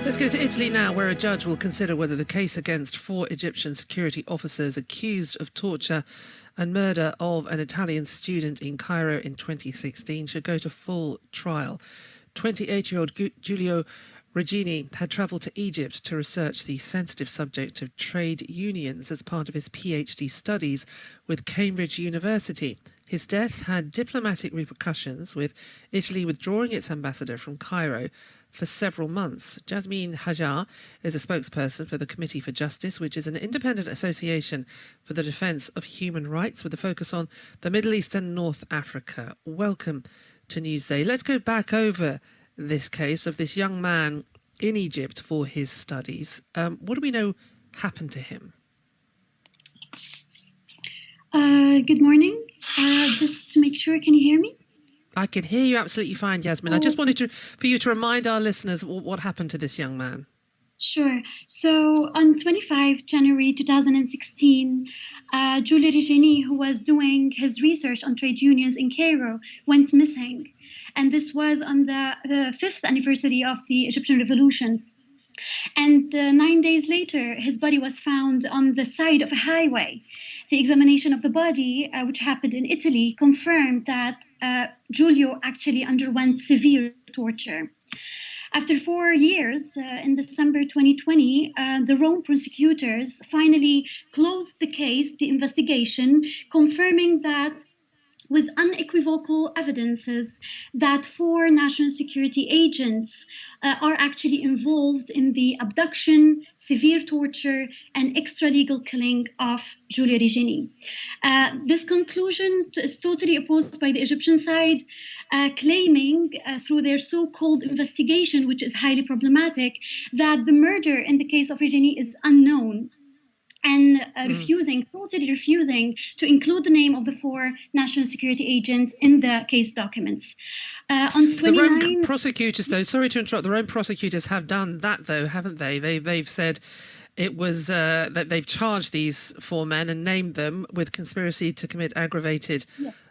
Let's go to Italy now, where a judge will consider whether the case against 4 Egyptian security officers accused of torture and murder of an Italian student in Cairo in 2016 should go to full trial. 28-year-old Giulio Régini had travelled to Egypt to research the sensitive subject of trade unions as part of his PhD studies with Cambridge University. His death had diplomatic repercussions, with Italy withdrawing its ambassador from Cairo for several months. Yasmeen Hajar is a spokesperson for the Committee for Justice, which is an independent association for the defence of human rights with a focus on the Middle East and North Africa. Welcome to Newsday. Let's go back over this case of this young man in Egypt for his studies. What do we know happened to him? Good morning. Just to make sure, can you hear me? I can hear you absolutely fine, Yasmin. I just wanted for you to remind our listeners what happened to this young man. Sure. So on 25 January 2016, Giulio Régini, who was doing his research on trade unions in Cairo, went missing. And this was on the 5th anniversary of the Egyptian Revolution. And 9 days later, his body was found on the side of a highway. The examination of the body, which happened in Italy, confirmed that Giulio actually underwent severe torture. After 4 years, in December 2020, the Rome prosecutors finally closed the case, the investigation, confirming that with unequivocal evidences that 4 national security agents are actually involved in the abduction, severe torture, and extralegal killing of Giulio Régini. This conclusion is totally opposed by the Egyptian side, claiming through their so-called investigation, which is highly problematic, that the murder in the case of Régini is unknown, and totally refusing to include the name of the 4 national security agents in the case documents. On 29... The Rome prosecutors, though, sorry to interrupt, the Rome prosecutors have done that, though, haven't they? They've said it was that they've charged these 4 men and named them with conspiracy to commit aggravated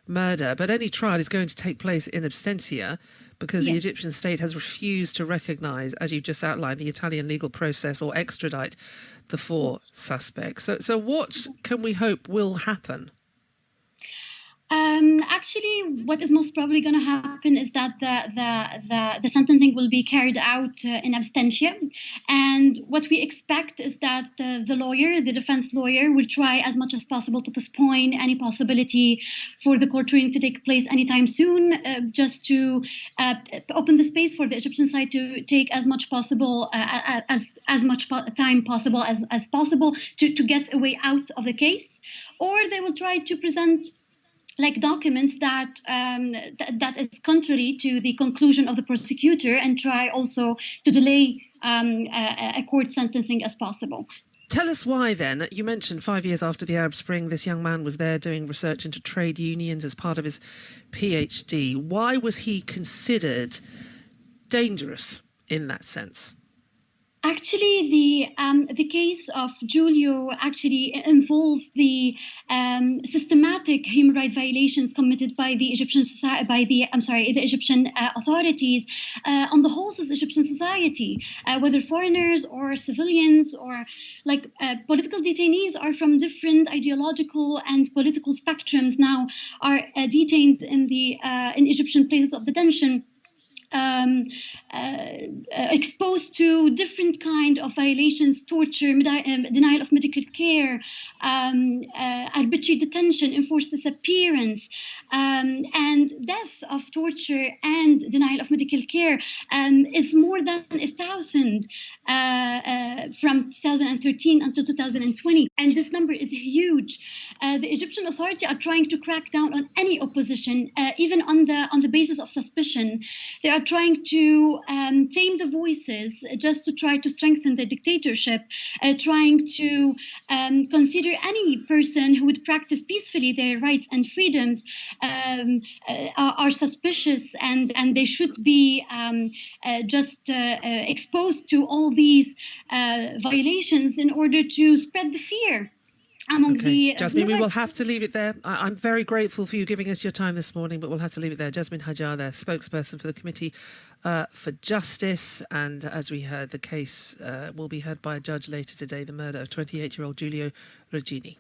murder. But any trial is going to take place in absentia, because the Egyptian state has refused to recognise, as you just outlined, the Italian legal process or extradite the 4 suspects. So what can we hope will happen? Actually, what is most probably going to happen is that the sentencing will be carried out in absentia. And what we expect is that the defense lawyer, will try as much as possible to postpone any possibility for the court hearing to take place anytime soon, just to open the space for the Egyptian side to take as much possible, as much time possible as possible to get a way out of the case. Or they will try to present documents that is contrary to the conclusion of the prosecutor, and try also to delay a court sentencing as possible. Tell us why, then. You mentioned 5 years after the Arab Spring, this young man was there doing research into trade unions as part of his PhD. Why was he considered dangerous in that sense? Actually, the case of Giulio actually involves the systematic human rights violations committed by the Egyptian the Egyptian authorities on the whole Egyptian society, whether foreigners or civilians or political detainees are from different ideological and political spectrums now are detained in Egyptian places of detention. Exposed to different kind of violations, torture, denial of medical care, arbitrary detention, enforced disappearance, and death of torture and denial of medical care is more than 1,000 from 2013 until 2020, and this number is huge. The Egyptian authorities are trying to crack down on any opposition, even on the basis of suspicion. They are trying to tame the voices just to try to strengthen the dictatorship, trying to consider any person who would practice peacefully their rights and freedoms are suspicious, and they should be exposed to all these violations in order to spread the fear among the Jasmine, we will have to leave it there. I'm very grateful for you giving us your time this morning, but we'll have to leave it there. Jasmine Hajar there, spokesperson for the Committee for Justice. And as we heard, the case will be heard by a judge later today, the murder of 28-year-old Giulio Regini.